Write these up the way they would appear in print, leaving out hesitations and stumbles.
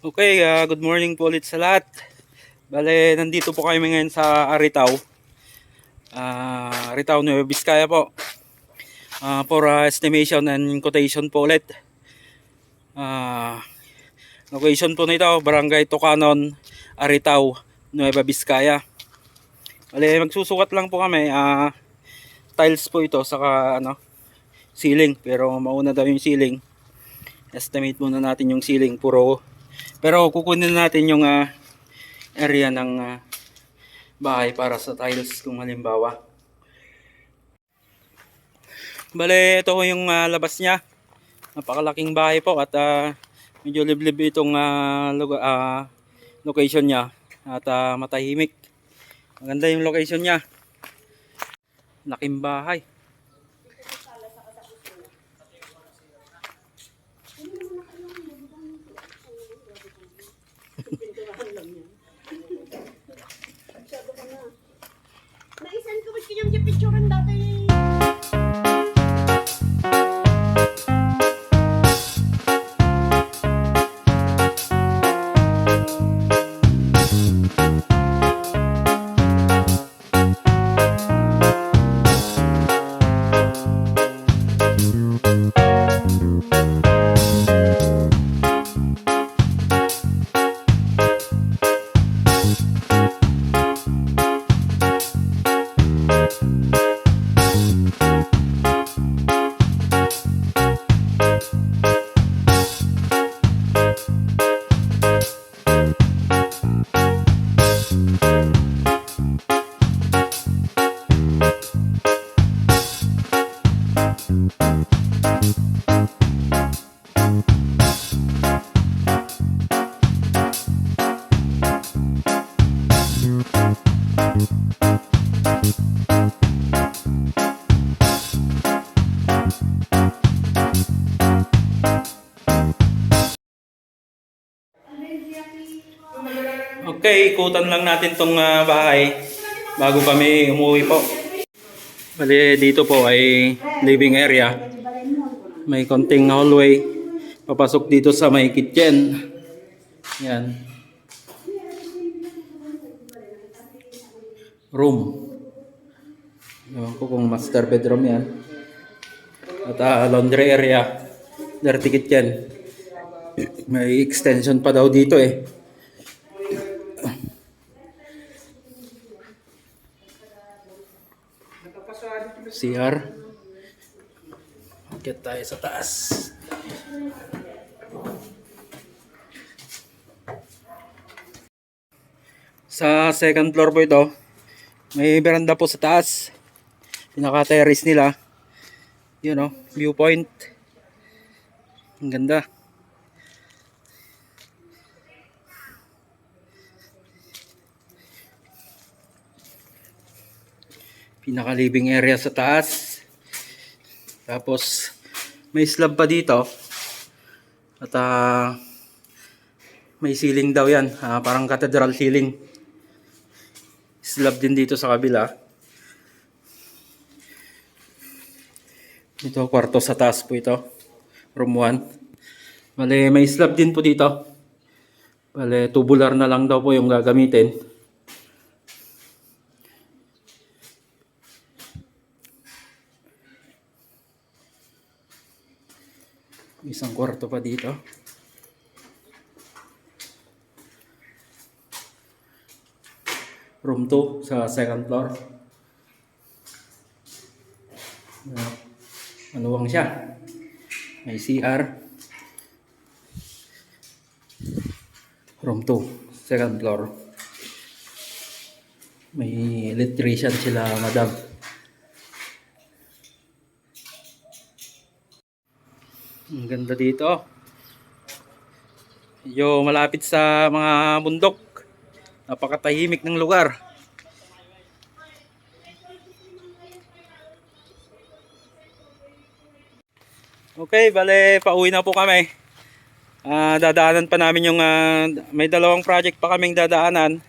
Okay, good morning po ulit sa lahat. Bale, nandito po kami ngayon sa Aritaw. Aritaw, Nueva Vizcaya po. For estimation and quotation po ulit. Ah, Location po nito, Barangay Tocanon, Aritaw, Nueva Vizcaya. Bale, magsusukat lang po kami. Tiles po ito, saka ceiling. Pero mauna daw yung ceiling. Estimate muna natin yung ceiling. Pero kukunin natin yung area ng bahay para sa tiles kung halimbawa. Bale, ito yung labas niya. Napakalaking bahay po at medyo liblib itong location niya at matahimik. Maganda yung location niya. Laking bahay. Naisan ko ba kanyang picturean dati? Okay, ikutan lang natin tong bahay bago kami umuwi po. Bali, dito po ay living area. May konting hallway. Papasok dito sa may kitchen. Yan. Room. Ewan ko kung master bedroom yan. At laundry area. Dirty kitchen. May extension pa daw dito eh. CR. Akit tayo sa taas. Sa second floor po ito, may veranda po sa taas. Pinaka-terrace nila. Yun o, viewpoint. Ang ganda. Pinaka-living area sa taas. Tapos, may slab pa dito. At may ceiling daw yan. Parang cathedral ceiling. Slab din dito sa kabila. Ito, kwarto sa taas po ito. Room 1. Bale, may slab din po dito. Bale, tubular na lang daw po yung gagamitin. Isang kwarto pa dito. Room 2 sa second floor. Maluwang siya. May CR. Room 2, second floor. May electrician sila, madam. Ang ganda dito. Medyo malapit sa mga bundok. Napakatahimik ng lugar. Okay, bale, pauwi na po kami. Dadaanan pa namin yung may dalawang project pa kaming dadaanan.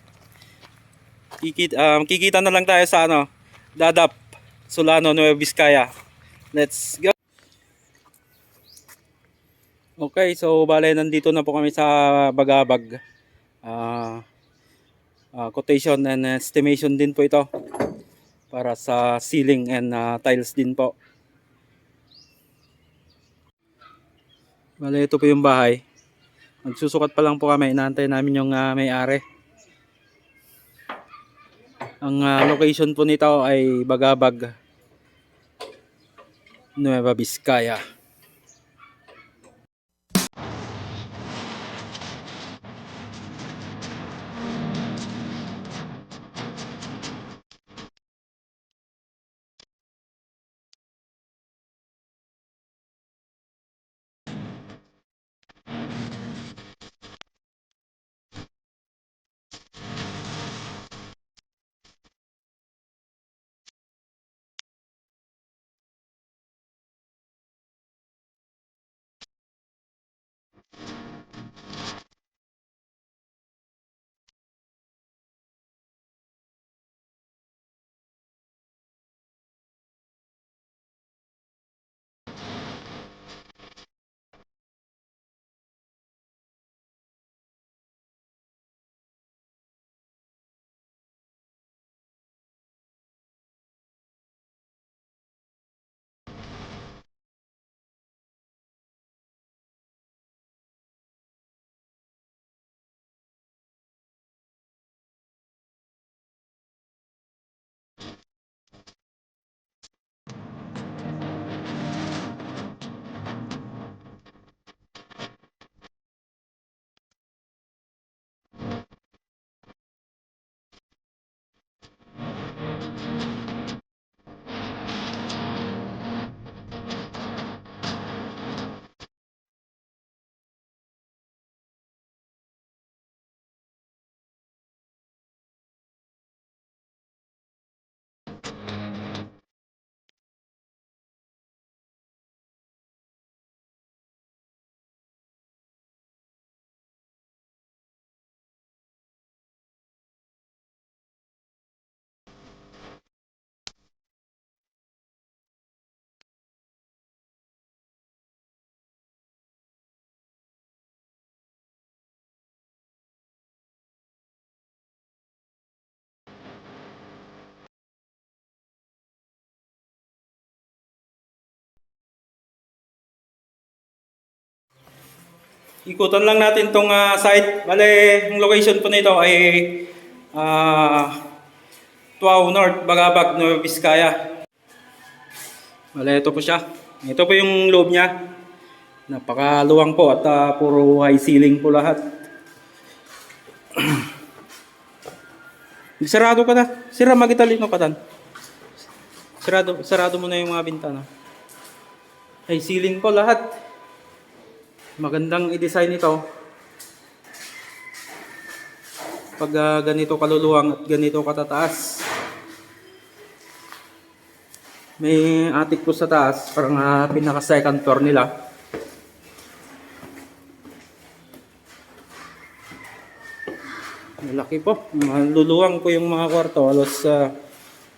Kikita na lang tayo sa Dadap, Solano, Nueva Vizcaya. Let's go. Okay, so bale nandito na po kami sa Bagabag. Ah, Quotation and estimation din po ito para sa ceiling and tiles din po. Bale ito po yung bahay. Magsusukat pa lang po kami, inaantay namin yung may-ari. Ang location po nito ay Bagabag, Nueva Vizcaya. Ikutan lang natin tong site. Bale, ang location po nito ay Tuaw North, Bagabag, Nueva Vizcaya. Bale, ito po siya. Ito po yung loob niya. Napakaluwang po at puro high ceiling po lahat. Sarado ka na. Sira magitalino ka tan. Sarado mo na yung mga bintana. High ceiling po lahat. Magandang i-design ito. Pag ganito kaluluwang at ganito katataas. May attic po sa taas, parang pinaka second floor nila. Malaki po. Luluwang po yung mga kwarto. Halos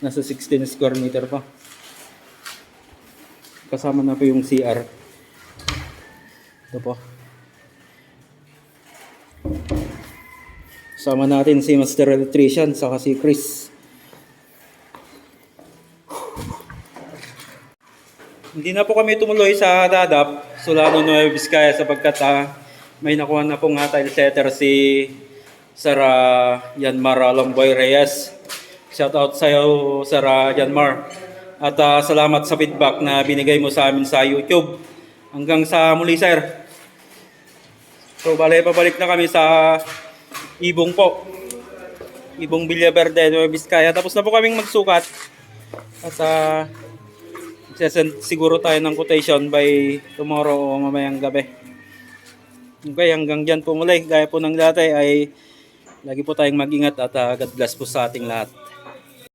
nasa 16 square meter pa. Kasama na po yung CR. Ito po. Sama natin si Master Electrician saka si Chris. Hindi na po kami tumuloy sa Dadap, Solano, Nueva Vizcaya sapagkat may nakuha na pong tile setter si Sara Yanmar Alomboy Reyes. Shout out sa iyo, Sara Yanmar. At salamat sa feedback na binigay mo sa amin sa YouTube. Hanggang sa muli, sir. So, bale, pabalik na kami sa Ibong po. Ibong Villaverde, Nueva Vizcaya. Tapos na po kaming magsukat. At sesend siguro tayo ng quotation by tomorrow o mamayang gabi. Okay, hanggang dyan po muli. Gaya po ng dati ay lagi po tayong mag-ingat at God bless po sa ating lahat.